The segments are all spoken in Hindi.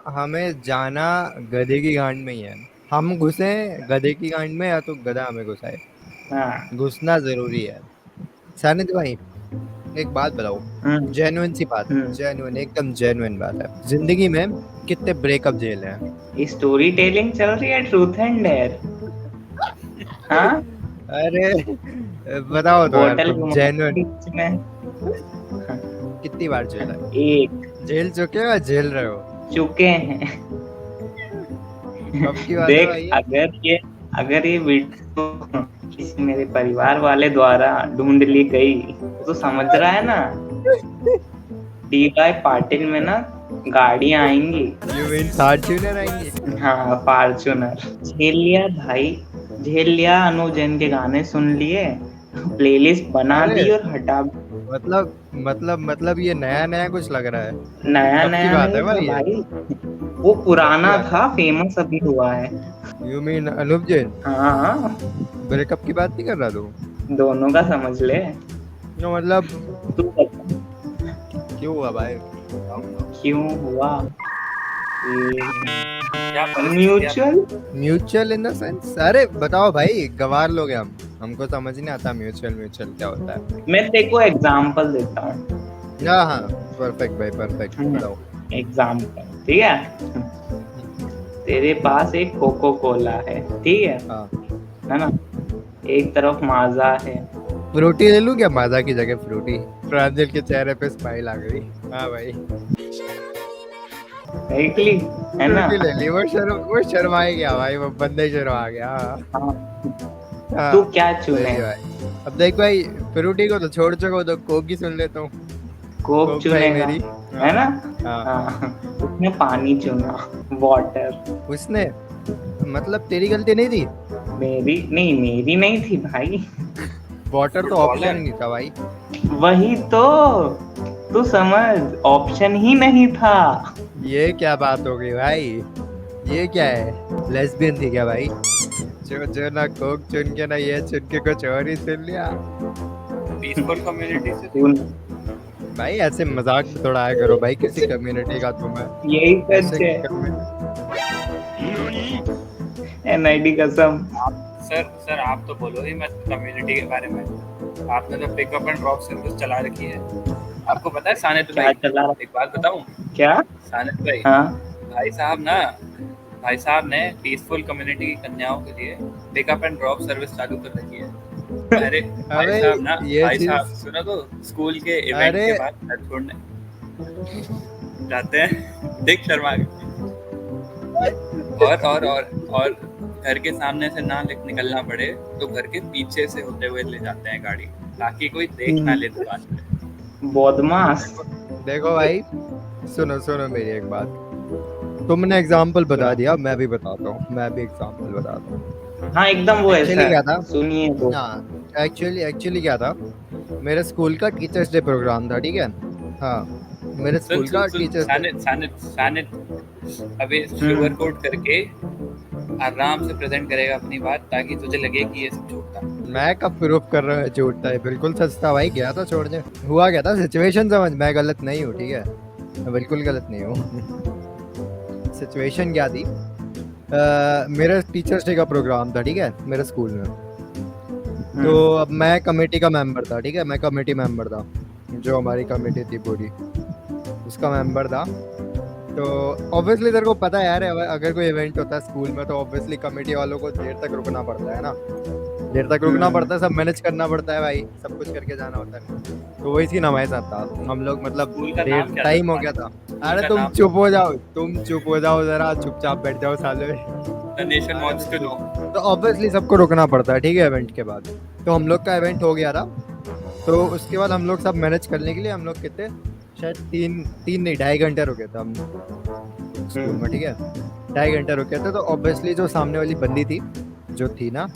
हमें जाना गधे की गांड में ही है। हम घुसे गधे की गांड में या तो गधा हमें घुसाए। हाँ। घुसना जरूरी है। सानिद भाई, एक बात बताओ। हम्म। जेन्युइन सी बात है, हम्म। जेन्युइन एकदम जेन्युइन बात है। जिंदगी में कितने ब्रेकअप झेले हैं? स्टोरी टेलिंग चल रही है, ट्रूथ एंड डेयर। हाँ। अरे बताओ तो यार, बोतल तुम घुमा जेन्युइन बीच में। कितनी बार झेला एक। है? झेल चुके हो या झेल रहे हो? चुके हैं। कब की बात है देख, भाई ये? अगर ये वीडियो किसी मेरे परिवार वाले द्वारा ढूंढ ली गई तो समझ रहा है ना, DY पाटिल में ना गाड़ियां आएंगी। यू मीन फॉर्च्यूनर आएंगे? हाँ, फॉर्चूनर। झेल लिया भाई, झेल लिया। अनु जैन के गाने सुन लिए, प्लेलिस्ट बना अरे दी और हटा। मतलब ये नया नया कुछ लग रहा है। नया कब की नया बात है नहीं था भाई ये? भाई, वो कब की पुराना बात है? था, फेमस अभी हुआ है। You mean Anup Jain? हाँ, ब्रेकअप की बात नहीं कर रहा तू? दोनों का समझ ले। नो मतलब, तू बता, क्यों हुआ भाई? बताओ बताओ। क्यों हुआ? क्या परिस्थिति आप। Mutual. Mutual in the sense, अरे बताओ भाई, गवार लोग हैं हम। हमको समझ नहीं आता म्यूचुअल म्यूचुअल क्या होता है। मैं तेरे को एग्जाम्पल देता हूँ। हाँ हाँ, परफेक्ट भाई परफेक्ट, बताओ। एग्जाम्पल, ठीक है। तेरे पास एक कोको कोला है, ठीक हाँ, है ना? एक तरफ माजा है। फ्रूटी ले लूं क्या माजा की जगह? फ्रूटी। प्रांजल के चेहरे पे स्माइल आ गई। हाँ भाई, देख ली, है ना? फ्रूटी ले ली। वो शर्माए गया भाई, वो बंदे शर्मा गया। हाँ हाँ। तू हाँ, क्या सही चुने? है भाई। अब देख भाई, फ्रूटी को तो छोड़ चुका हूं, तो कोक ही सुन लेता हूँ। कोक कोक भाई चुनेगा, मेरी। है हाँ ना? हाँ। हाँ। उसने पानी चुना, वाटर। उसने, मतलब तेरी गलती नहीं थी? मेरी नहीं थी भाई। वाटर तो ऑप्शन फुटबॉलर। नहीं था भाई। वही तो, तू समझ, ऑप्शन ही नहीं था। ये क्या बात हो गई भाई? ये क्या है, लेस्बियन थी क्या भाई? जो जो ना कोक चुन के ना ये चुन के कुछ और ही चुन लिया। पीसफुल कम्युनिटी से थी। तू भाई ऐसे मजाक में थोड़ा आया करो भाई, किसी कम्युनिटी का तुम्हें। यही ऐसे सच है। NID कसम। आप सर आप तो बोलो ही मत कम्युनिटी के बारे में। आपने तो पिकअप एंड ड्रॉप सर्विस चला रखी है। आपको पता है सानित क्या भाई, चला? एक बात बताऊं? क्या? सानित भाई, हाँ। भाई साहब ने पीसफुल कम्युनिटी की कन्याओं के लिए पिकअप एंड ड्रॉप सर्विस चालू कर रखी है। अरे अबे ये भाई चीज, साहब सुनो तो, स्कूल के इवेंट अरे के बाद घर छोड़ने जाते हैं। देख शर्मा गए। और घर के सामने से ना निकलना पड़े तो घर के पीछे से होते हुए ले जाते हैं गाड़ी, ताकि कोई देख ना ले दुकान पे। बदमाश। देखो देखो भाई, सुनो सुनो मेरी एक बात। तुमने एग्जाम्पल बता सुना। दिया, मैं भी बताता हूँ, मैं भी एग्जाम्पल बताता हूँ। हाँ, एकदम वो ऐसा एक्चुअली क्या था, है, सुनिए तो। हाँ एक्चुअली एक्चुअली क्या था, मेरे स्कूल का टीचर्स डे प्रोग्राम था, ठीक है। हाँ, मेरे सुन स्कूल सुन का सुन टीचर्स डे। सानित अभी शुगर कोट करके आराम से प्रेजेंट करेगा अपनी बात, ताकि तुझे लगे कि ये सब झूठ था। मैं कब प्रूफ कर रहा हूँ झूठ था? ये बिल्कुल सच था भाई, गया था छोड़ने। हुआ क्या था, सिचुएशन समझ, मैं गलत नहीं हूँ, ठीक है। मैं बिल्कुल गलत नहीं हूँ। सिचुएशन क्या थी, मेरा टीचर्स डे का प्रोग्राम था, ठीक है, मेरे स्कूल में। तो अब मैं कमेटी का मेंबर था, ठीक है, मैं कमेटी मेंबर था। जो हमारी कमेटी थी पूरी, उसका मेंबर था। तो ऑब्वियसली तेरे को पता है यार, अगर कोई इवेंट होता है स्कूल में, तो ऑब्वियसली कमेटी वालों को देर तक रुकना पड़ता है ना। देर तक रुकना पड़ता है, सब मैनेज करना पड़ता है भाई, सब कुछ करके जाना होता है। तो वही सीन हमारे साथ था। हम लोग मतलब स्कूल का देर नाम क्या था टाइम हो तुम्हारे? गया था। स्कूल अरे का तुम नाम? चुप हो जाओ, तुम चुप हो जाओ जरा, चुपचाप बैठ जाओ साले। The nation wants to know. तो ऑब्वियसली सबको रुकना पड़ता है, ठीक है, इवेंट के बाद। तो हम लोग का इवेंट हो गया था। तो उसके बाद हम लोग सब मैनेज करने के लिए, हम लोग कितने, शायद तीन तीन नहीं 2.5 घंटे रुके थे हम स्कूल में, ठीक है। 2.5 घंटे रुके थे। तो ऑब्वियसली जो सामने वाली बंदी थी, जो थी ना,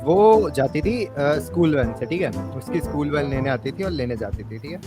वो जाती थी स्कूल वैन से, ठीक है। उसकी स्कूल वैन लेने आती थी और लेने जाती थी, ठीक है।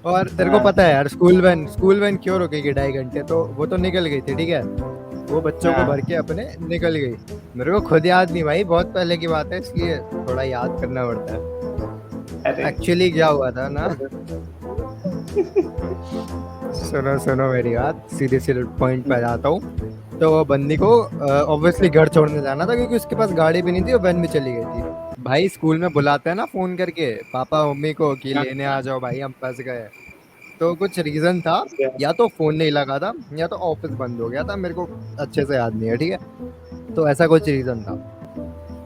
और तेरे को पता है यार, स्कूल वैन क्यों रुकेगी 2.5 घंटे? तो वो तो निकल गई थी, ठीक है। वो बच्चों को भर के अपने निकल गई। मेरे को खुद याद नहीं भाई, बहुत पहले की बात है, इसलिए थोड़ा याद करना पड़ता है। अरे एक्चुअली क्या हुआ था ना, सुनो सुनो मेरी बात, सीधे सीधे पॉइंट पे जाता हूँ। तो वो बंदी को ऑब्वियसली घर छोड़ने जाना था क्योंकि उसके पास गाड़ी भी नहीं थी और बहन भी चली गई थी। भाई स्कूल में बुलाते हैं ना फोन करके पापा मम्मी को कि लेने आ जाओ भाई हम फंस गए। तो कुछ रीजन था, या तो फोन नहीं लगा था या तो ऑफिस बंद हो गया था, मेरे को अच्छे से याद नहीं है, ठीक है। तो ऐसा कुछ रीजन था।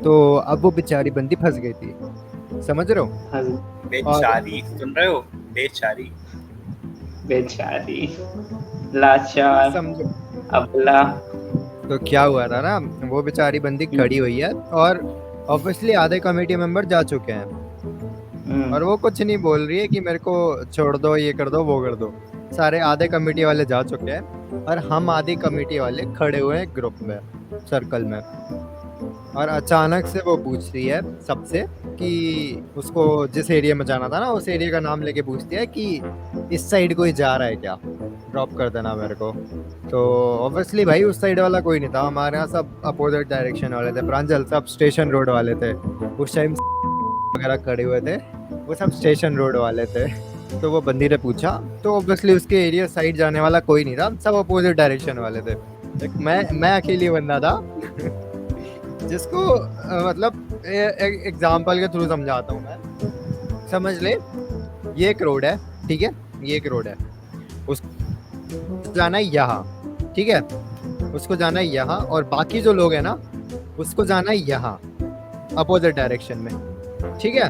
तो अब वो बेचारी बंदी फंस गई थी, समझ रहे हो। हंस बेचारी, सुन रहे हो? बेचारी। बेचारी, लाचार, समझो। अबला। तो क्या हुआ था ना, वो बेचारी बंदी खड़ी हुई है और ऑब्वियसली आधे कमेटी मेंबर जा चुके हैं और वो कुछ नहीं बोल रही है कि मेरे को छोड़ दो, ये कर दो, वो कर दो। सारे आधे कमेटी वाले जा चुके हैं और हम आधे कमेटी वाले खड़े हुए हैं ग्रुप में, सर्कल में। और अचानक से वो पूछ रही है सबसे कि उसको जिस एरिया में जाना था ना उस एरिया का नाम लेके पूछती है कि इस साइड कोई जा रहा है क्या, ड्रॉप कर देना मेरे को। तो ऑब्वियसली भाई उस साइड वाला कोई नहीं था, हमारे यहाँ सब अपोजिट डायरेक्शन वाले थे, प्रांजल सब स्टेशन रोड वाले थे। उस टाइम वगैरह खड़े हुए थे, वो सब स्टेशन रोड वाले थे। तो वो बंदी ने पूछा, तो ऑब्वियसली उसके एरिया साइड जाने वाला कोई नहीं था, सब अपोजिट डायरेक्शन वाले थे। एक मैं अकेली बंदा था जिसको मतलब एग्जाम्पल के थ्रू समझाता हूँ मैं। समझ ले, ये एक रोड है, ठीक है, ये एक रोड है, उसको जाना है यहाँ, ठीक है, उसको जाना है यहाँ, और बाकी जो लोग हैं ना उसको जाना है यहाँ अपोजिट डायरेक्शन में, ठीक है।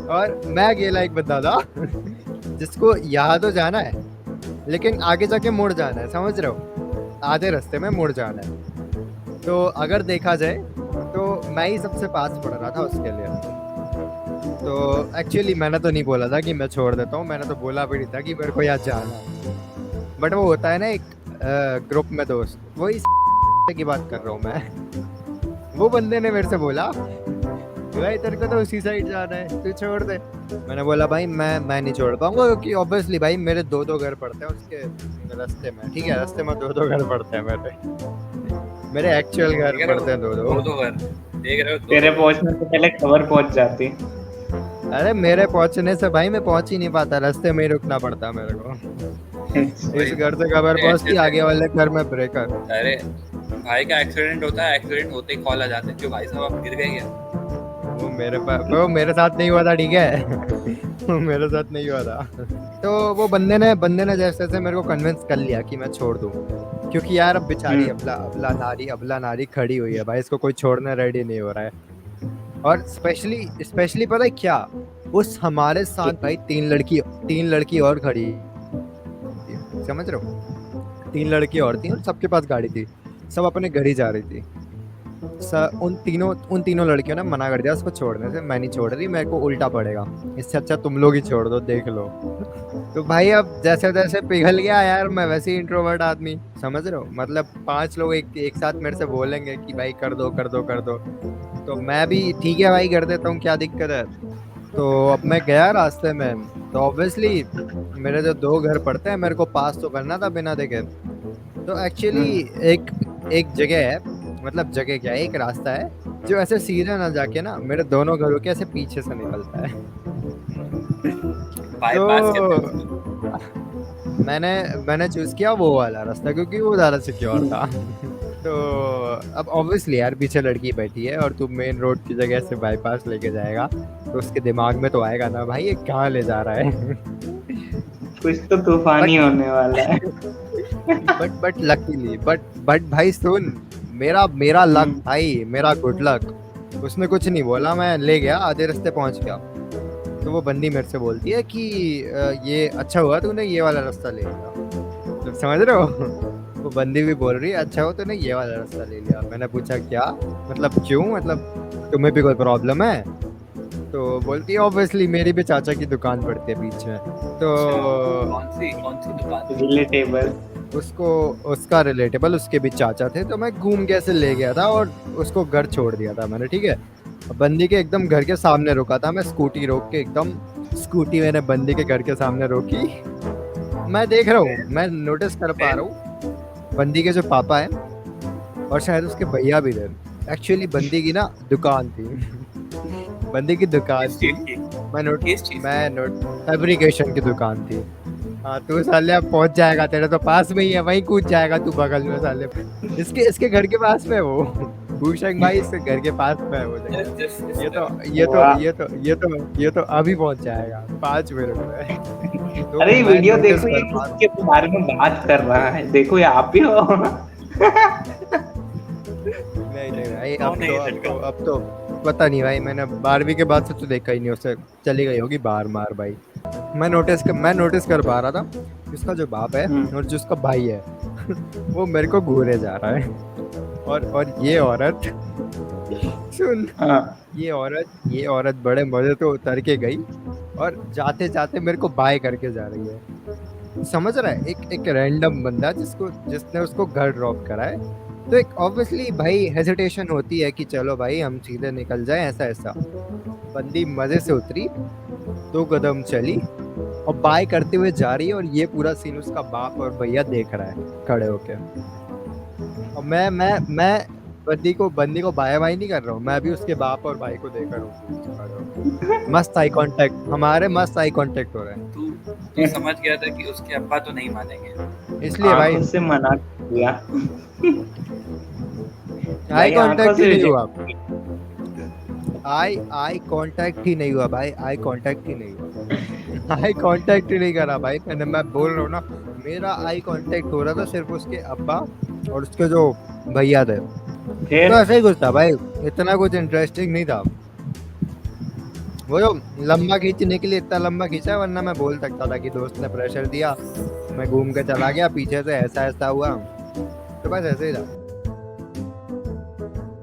और मैं अकेला एक बंदा था जिसको यहाँ तो जाना है लेकिन आगे जाके मुड़ जाना है, समझ रहे हो, आधे रास्ते में मुड़ जाना है। तो अगर देखा जाए तो मैं ही सबसे पास पड़ रहा था उसके लिए। तो एक्चुअली मैंने तो नहीं बोला था कि मैं छोड़ देता हूँ, मैंने तो बोला भी नहीं था कि मेरे को यहाँ जाना है। बट वो होता है ना एक ग्रुप में दोस्त, वही की बात कर रहा हूँ मैं। वो बंदे ने मेरे से बोला भाई तेरे को तो उसी साइड जाना है, तू छोड़ दे। मैंने बोला भाई मैं नहीं छोड़ पाऊंगा क्योंकि ऑब्वियसली भाई मेरे दो घर पड़ते हैं उसके रास्ते में, ठीक है, रास्ते में दो घर पड़ते हैं मेरे एक्चुअल घर पड़ते हैं दो घर देख रहे हो? तेरे पहुंचने से पहले खबर पहुंच जाती। अरे मेरे पहुंचने से भाई मैं पहुंच ही नहीं पाता, रास्ते में ही रुकना पड़ता मेरे को। इस घर से खबर पहुंचती, आगे वाले घर में ब्रेकर। अरे भाई का एक्सीडेंट होता है, एक्सीडेंट होते ही कॉल आ जाते हैं, क्यों भाई साहब आप गिर गए क्या? वो मेरे साथ नहीं हुआ था, ठीक है वो मेरे साथ नहीं हुआ था। तो वो बंदे ने जैसे जैसे मेरे को कन्विंस कर लिया कि मैं छोड़ दूं, क्योंकि यार अब बेचारी अबला नारी खड़ी हुई है भाई, इसको कोई छोड़ने रेडी नहीं हो रहा है। और स्पेशली पता है क्या, उस हमारे साथ भाई तीन लड़की और खड़ी, समझ रहे हो, 3 लड़की और थी और सबके पास गाड़ी थी, सब अपने घर ही जा रही थी। उन तीनों लड़कियों ने मना कर दिया उसको छोड़ने से, मैं नहीं छोड़ रही, मेरे को उल्टा पड़ेगा, इससे अच्छा तुम लोग ही छोड़ दो, देख लो। तो भाई अब जैसे जैसे पिघल गया यार, मैं वैसे ही इंट्रोवर्ट आदमी, समझ रहे हो, मतलब 5 लोग एक साथ मेरे से बोलेंगे कि भाई कर दो, तो मैं भी ठीक है भाई कर देता हूँ, क्या दिक्कत है। तो अब मैं गया रास्ते में, तो ऑब्वियसली मेरे जो 2 घर पड़ते हैं मेरे को पास तो करना था बिना देखे। तो एक्चुअली एक जगह है, मतलब जगह क्या है, एक रास्ता है जो ऐसे सीधे ना जाके ना मेरे दोनों घरों के ऐसे पीछे से निकलता है। तो मैंने चूज किया वो वाला रास्ता क्योंकि वो ज्यादा सिक्योर था। तो अब ऑब्वियसली यार पीछे लड़की बैठी है और तू मेन रोड की जगह से बाईपास लेके जाएगा, तो उसके दिमाग में तो आएगा ना भाई ये कहाँ ले जा रहा है कुछ तो तूफानी होने वाला है। बट लकीली बट भाई सुन, मेरा लक भाई, मेरा गुड लक, उसने कुछ नहीं बोला, मैं ले गया, आधे रास्ते पहुंच गया। तो वो बंदी मेरे से बोलती है कि ये अच्छा हुआ तूने ये वाला रास्ता ले लिया, तो समझ रहे हो, वो बंदी भी बोल रही है अच्छा हुआ तूने ये वाला रास्ता ले लिया। मैंने पूछा क्या मतलब, क्यों, मतलब तुम्हें भी कोई प्रॉब्लम है? तो बोलती है ऑब्वियसली मेरी भी चाचा की दुकान पड़ती है बीच में। तो कौन सी दुकान? रिलेटेबल, उसका रिलेटेबल उसके भी चाचा थे, तो मैं घूम के ऐसे ले गया था और उसको घर छोड़ दिया था मैंने, ठीक है। बंदी के एकदम घर के सामने रुका था मैं, स्कूटी रोक के एकदम, स्कूटी मैंने बंदी के घर के सामने रोकी। मैं देख रहा हूँ, मैं नोटिस कर पा रहा हूँ बंदी के जो पापा है और शायद उसके भैया भी थे। एक्चुअली बंदी की ना दुकान थी बंदी की दुकान थी, फैब्रिकेशन की दुकान थी। हाँ तू साले अब पहुंच जाएगा, तेरे तो पास में ही है, वहीं कूद जाएगा तू बगल में साले। इसके घर के पास में है वो। भूषण भाई इसके घर के पास में है वो जगह। जस्ट ये तो अभी पहुंच जाएगा 5 मिनट में। तो अरे मैं वीडियो notice देखो, ये कर पा रहा हूँ। किसके बारे में बात कर रहा है, देखो ये आप ही हो। नहीं भाई, कौन है ये लड़का? अब तो पता नहीं भाई, मैंने 12वीं के बाद से तो देखा ही नहीं उसे, चली गई होगी बाहर मार भाई। मैं नोटिस कर पा रहा था, उसका जो बाप है और जो उसका भाई है वो मेरे को घूरे जा रहा है, और ये औरत सुन, हाँ, ये औरत बड़े मजे तो उतर के गई और जाते जाते मेरे को बाय करके जा रही है। समझ रहा है, एक रैंडम बंदा जिसने उसको घर ड्रॉप करा है, तो एक ऑब्वियसली भाई हेजिटेशन होती है कि चलो भाई हम सीधे निकल जाए, ऐसा। बंदी मजे से उतरी, 2 कदम चली और बाय करते हुए जा रही है, और ये पूरा सीन उसका बाप और भैया देख रहा है खड़े होके। और मैं बंदी को बाय बाय नहीं कर रहा हूँ, मैं भी उसके बाप और भाई को देख रहा हूँ। मस्त आई कांटेक्ट, हमारे मस्त आई कांटेक्ट हो रहे हैं। तू समझ गया था कि उसके अब्बा तो नहीं मानेंगे, इसलिए भाई आंखों से मना किया। आई भाई आंखों कांटेक्ट ही से नहीं reject हुआ। आई कांटेक्ट ही नहीं हुआ भाई, आई कांटेक्ट ही नहीं हुआ। आई कांटेक्ट ही नहीं करा भाई मैंने, मैं बोल रहा हूँ ना, मेरा आई कांटेक्ट हो रहा था सिर्फ उसके अब्बा और उसके जो भैया थे, फिर तो ऐसे ही कुछ था भाई, इतना कुछ इंटरेस्टिंग नहीं था। वो जो लंबा खींचने के लिए इतना लंबा खींचा, वरना मैं बोल सकता था कि दोस्त ने प्रेशर दिया, मैं घूम के चला गया पीछे से, ऐसा हुआ, तो बस ऐसे ही था।